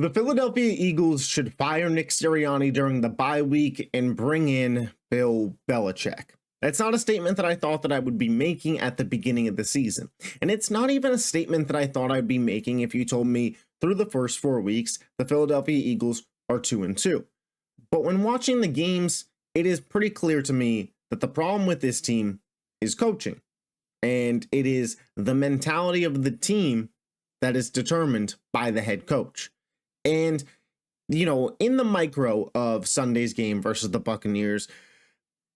The Philadelphia Eagles should fire Nick Sirianni during the bye week and bring in Bill Belichick. That's not a statement that I thought that I would be making at the beginning of the season. And it's not even a statement that I thought I'd be making if you told me through the first 4 weeks the Philadelphia Eagles are 2-2. But when watching the games, it is pretty clear to me that the problem with this team is coaching. And it is the mentality of the team that is determined by the head coach. And, in the micro of Sunday's game versus the Buccaneers,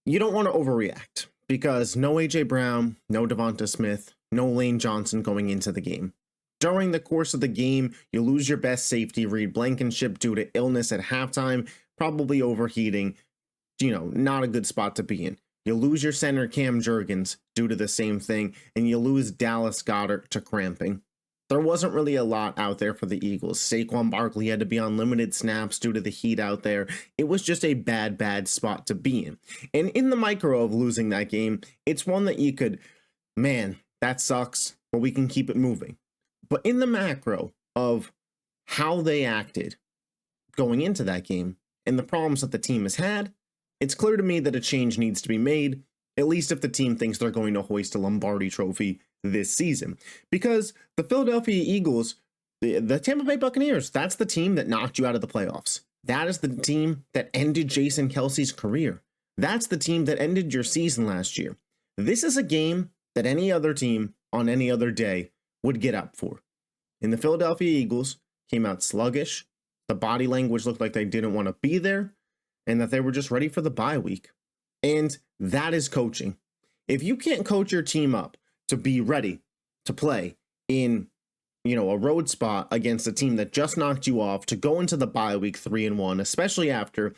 you don't want to overreact because no A.J. Brown, no Devonta Smith, no Lane Johnson going into the game. During the course of the game, you lose your best safety, Reed Blankenship, due to illness at halftime, probably overheating, not a good spot to be in. You lose your center, Cam Jurgens, due to the same thing, and you lose Dallas Goedert to cramping. There wasn't really a lot out there for the Eagles. Saquon Barkley had to be on limited snaps due to the heat out there. It was just a bad spot to be in. And in the micro of losing that game, it's one that you could, man, that sucks, but we can keep it moving. But in the macro of how they acted going into that game and the problems that the team has had, it's clear to me that a change needs to be made, at least if the team thinks they're going to hoist a Lombardi trophy this season. Because the Philadelphia Eagles, the Tampa Bay Buccaneers, that's the team that knocked you out of the playoffs. That is the team that ended Jason Kelsey's career. That's the team that ended your season last year. This is a game that any other team on any other day would get up for. And the Philadelphia Eagles came out sluggish. The body language looked like they didn't want to be there and that they were just ready for the bye week. And that is coaching. If you can't coach your team up to be ready to play in, a road spot against a team that just knocked you off, to go into the bye week 3-1, especially after,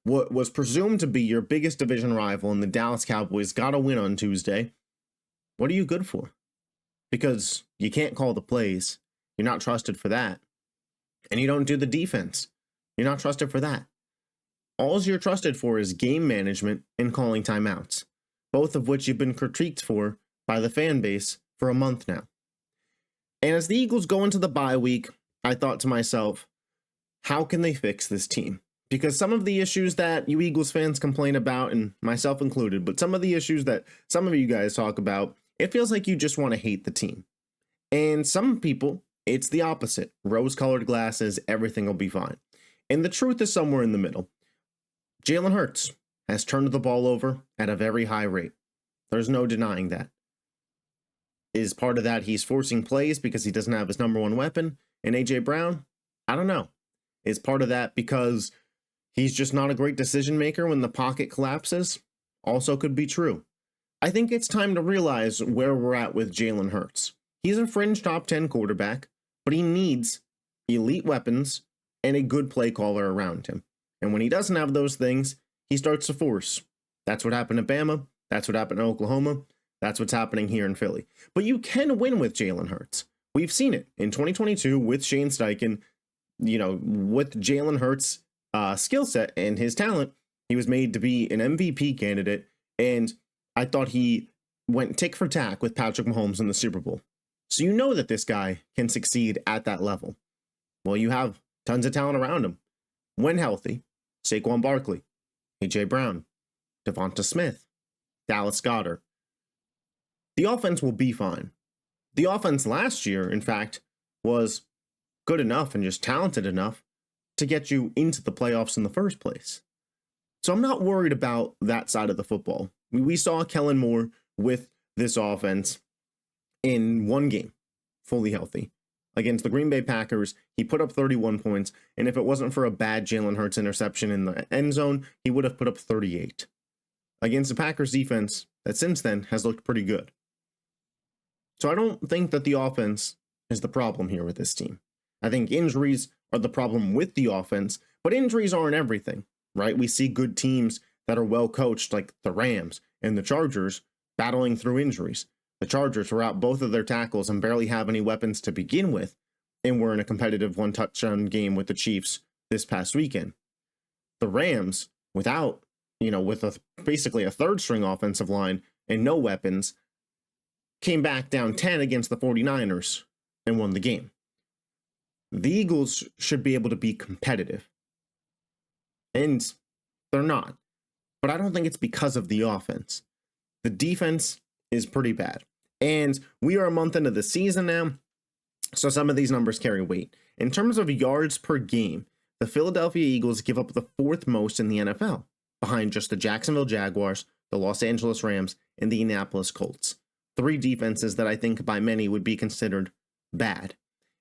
what was presumed to be your biggest division rival and the Dallas Cowboys got a win on Tuesday, what are you good for? Because you can't call the plays. You're not trusted for that. And you don't do the defense. You're not trusted for that. All you're trusted for is game management and calling timeouts, both of which you've been critiqued for by the fan base for a month now. And as the Eagles go into the bye week, I thought to myself, how can they fix this team? Because some of the issues that you Eagles fans complain about, and myself included, but some of the issues that some of you guys talk about, it feels like you just want to hate the team. And some people, it's the opposite. Rose-colored glasses, everything will be fine. And the truth is somewhere in the middle. Jalen Hurts has turned the ball over at a very high rate. There's no denying that. Is part of that he's forcing plays because he doesn't have his number one weapon? And A.J. Brown? I don't know. Is part of that because he's just not a great decision maker when the pocket collapses? Also could be true. I think it's time to realize where we're at with Jalen Hurts. He's a fringe top 10 quarterback, but he needs elite weapons and a good play caller around him. And when he doesn't have those things, he starts to force. That's what happened at Bama. That's what happened in Oklahoma. That's what's happening here in Philly. But you can win with Jalen Hurts. We've seen it in 2022 with Shane Steichen. With Jalen Hurts' skill set and his talent, he was made to be an MVP candidate. And I thought he went tick for tack with Patrick Mahomes in the Super Bowl. So you know that this guy can succeed at that level. Well, you have tons of talent around him. When healthy, Saquon Barkley, A.J. Brown, Devonta Smith, Dallas Goedert. The offense will be fine. The offense last year, in fact, was good enough and just talented enough to get you into the playoffs in the first place. So I'm not worried about that side of the football. We saw Kellen Moore with this offense in one game, fully healthy. Against the Green Bay Packers, he put up 31 points, and if it wasn't for a bad Jalen Hurts interception in the end zone, he would have put up 38. Against the Packers defense that since then has looked pretty good. So I don't think that the offense is the problem here with this team. I think injuries are the problem with the offense, but injuries aren't everything, right? We see good teams that are well coached, like the Rams and the Chargers, battling through injuries. The Chargers were out both of their tackles and barely have any weapons to begin with, and were in a competitive one-touchdown game with the Chiefs this past weekend. The Rams, without, with basically a third-string offensive line and no weapons, came back down 10 against the 49ers and won the game. The Eagles should be able to be competitive, and they're not. But I don't think it's because of the offense. The defense is pretty bad. And we are a month into the season now, so some of these numbers carry weight. In terms of yards per game, the Philadelphia Eagles give up the 4th most in the NFL, behind just the Jacksonville Jaguars, the Los Angeles Rams, and the Indianapolis Colts. 3 defenses that I think by many would be considered bad.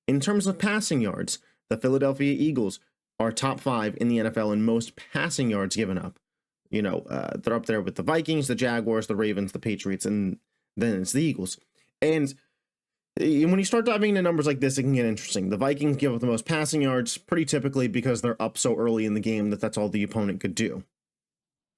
In terms of passing yards, the Philadelphia Eagles are top 5 in the NFL in most passing yards given up. They're up there with the Vikings, the Jaguars, the Ravens, the Patriots, and then it's the Eagles. And when you start diving into numbers like this, it can get interesting. The Vikings give up the most passing yards pretty typically because they're up so early in the game that that's all the opponent could do.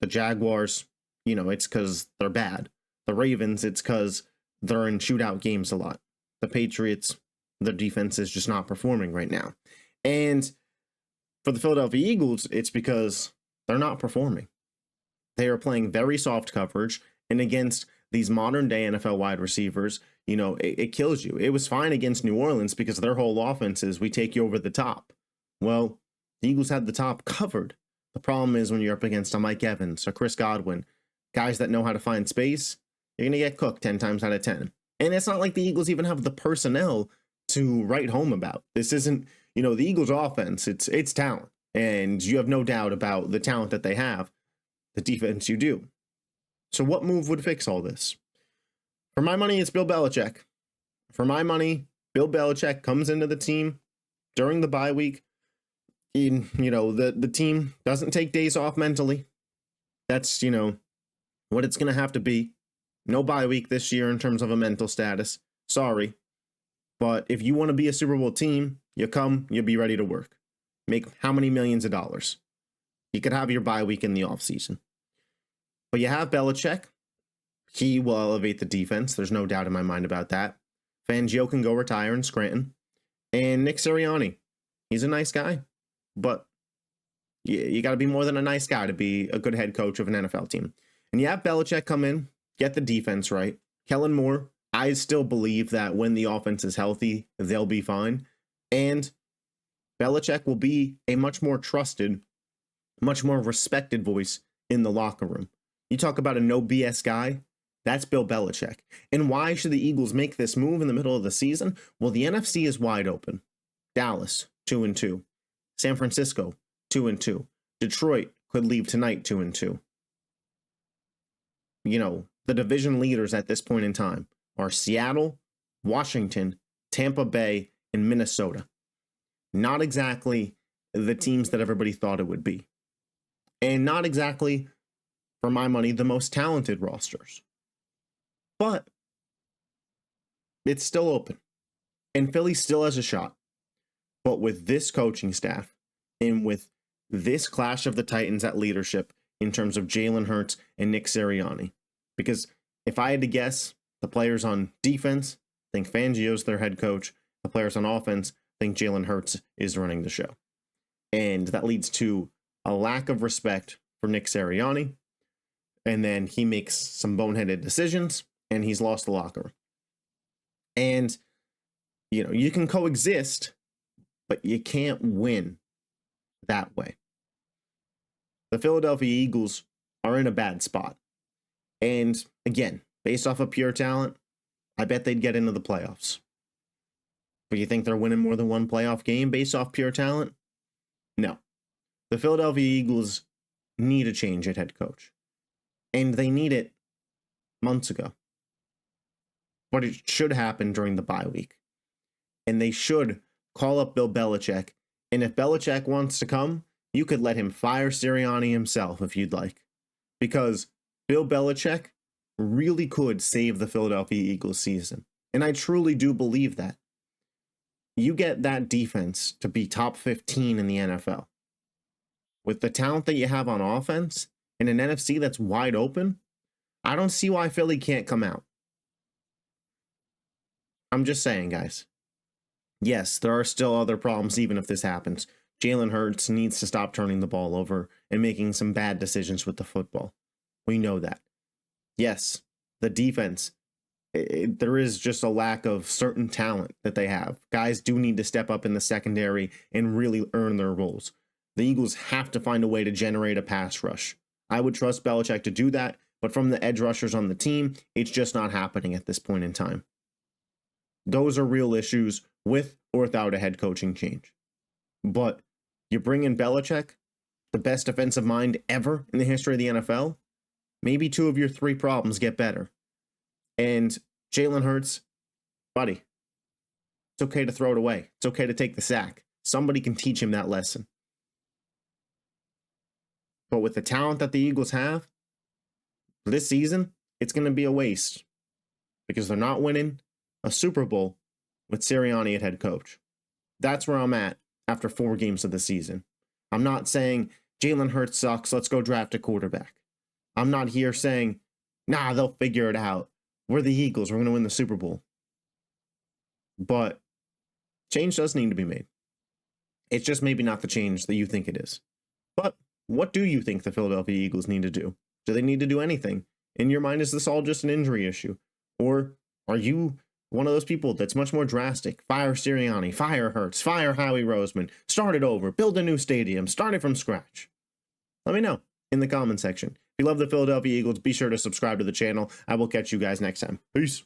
The Jaguars, it's because they're bad. The Ravens, it's because they're in shootout games a lot. The Patriots, their defense is just not performing right now. And for the Philadelphia Eagles, it's because they're not performing. They are playing very soft coverage, and against these modern day NFL wide receivers, it kills you. It was fine against New Orleans because their whole offense is we take you over the top. Well, the Eagles had the top covered. The problem is when you're up against a Mike Evans or Chris Godwin, guys that know how to find space, you're going to get cooked 10 times out of 10. And it's not like the Eagles even have the personnel to write home about. This isn't, the Eagles offense, it's talent. And you have no doubt about the talent that they have. The defense you do. So what move would fix all this? For my money, it's Bill Belichick. For my money, Bill Belichick comes into the team during the bye week. The team doesn't take days off mentally. That's, what it's going to have to be. No bye week this year in terms of a mental status. Sorry. But if you want to be a Super Bowl team, you'll be ready to work. Make how many millions of dollars? You could have your bye week in the offseason. But you have Belichick. He will elevate the defense. There's no doubt in my mind about that. Fangio can go retire in Scranton. And Nick Sirianni. He's a nice guy. But you got to be more than a nice guy to be a good head coach of an NFL team. And you have Belichick come in, get the defense right. Kellen Moore, I still believe that when the offense is healthy, they'll be fine. And Belichick will be a much more trusted, much more respected voice in the locker room. You talk about a no BS guy, that's Bill Belichick. And why should the Eagles make this move in the middle of the season? Well, the NFC is wide open. Dallas, 2-2. San Francisco, 2-2. Detroit could leave tonight 2-2. The division leaders at this point in time are Seattle, Washington, Tampa Bay, and Minnesota. Not exactly the teams that everybody thought it would be. And not exactly, for my money, the most talented rosters. But it's still open. And Philly still has a shot. But with this coaching staff and with this clash of the Titans at leadership in terms of Jalen Hurts and Nick Sirianni. Because if I had to guess, the players on defense think Fangio's their head coach. The players on offense think Jalen Hurts is running the show. And that leads to a lack of respect for Nick Sirianni. And then he makes some boneheaded decisions and he's lost the locker room. And, you can coexist, but you can't win that way. The Philadelphia Eagles are in a bad spot. And again, based off of pure talent, I bet they'd get into the playoffs. But you think they're winning more than one playoff game based off pure talent? No. The Philadelphia Eagles need a change at head coach. And they need it months ago. But it should happen during the bye week. And they should call up Bill Belichick. And if Belichick wants to come, you could let him fire Sirianni himself if you'd like. Because Bill Belichick really could save the Philadelphia Eagles season. And I truly do believe that. You get that defense to be top 15 in the NFL. With the talent that you have on offense, in an NFC that's wide open, I don't see why Philly can't come out. I'm just saying, guys. Yes, there are still other problems even if this happens. Jalen Hurts needs to stop turning the ball over and making some bad decisions with the football. We know that. Yes, the defense There is just a lack of certain talent that they have. Guys do need to step up in the secondary and really earn their roles. The Eagles have to find a way to generate a pass rush. I would trust Belichick to do that, but from the edge rushers on the team, it's just not happening at this point in time. Those are real issues with or without a head coaching change. But you bring in Belichick, the best defensive mind ever in the history of the NFL, maybe 2 of your 3 problems get better. And Jalen Hurts, buddy, it's okay to throw it away. It's okay to take the sack. Somebody can teach him that lesson. But with the talent that the Eagles have, this season, it's going to be a waste because they're not winning a Super Bowl with Sirianni at head coach. That's where I'm at after 4 games of the season. I'm not saying Jalen Hurts sucks, let's go draft a quarterback. I'm not here saying, nah, they'll figure it out. We're the Eagles, we're going to win the Super Bowl. But change does need to be made. It's just maybe not the change that you think it is. But what do you think the Philadelphia Eagles need to do? Do they need to do anything? In your mind, is this all just an injury issue? Or are you one of those people that's much more drastic? Fire Sirianni, fire Hurts, fire Howie Roseman, start it over, build a new stadium, start it from scratch. Let me know in the comment section. If you love the Philadelphia Eagles, be sure to subscribe to the channel. I will catch you guys next time. Peace.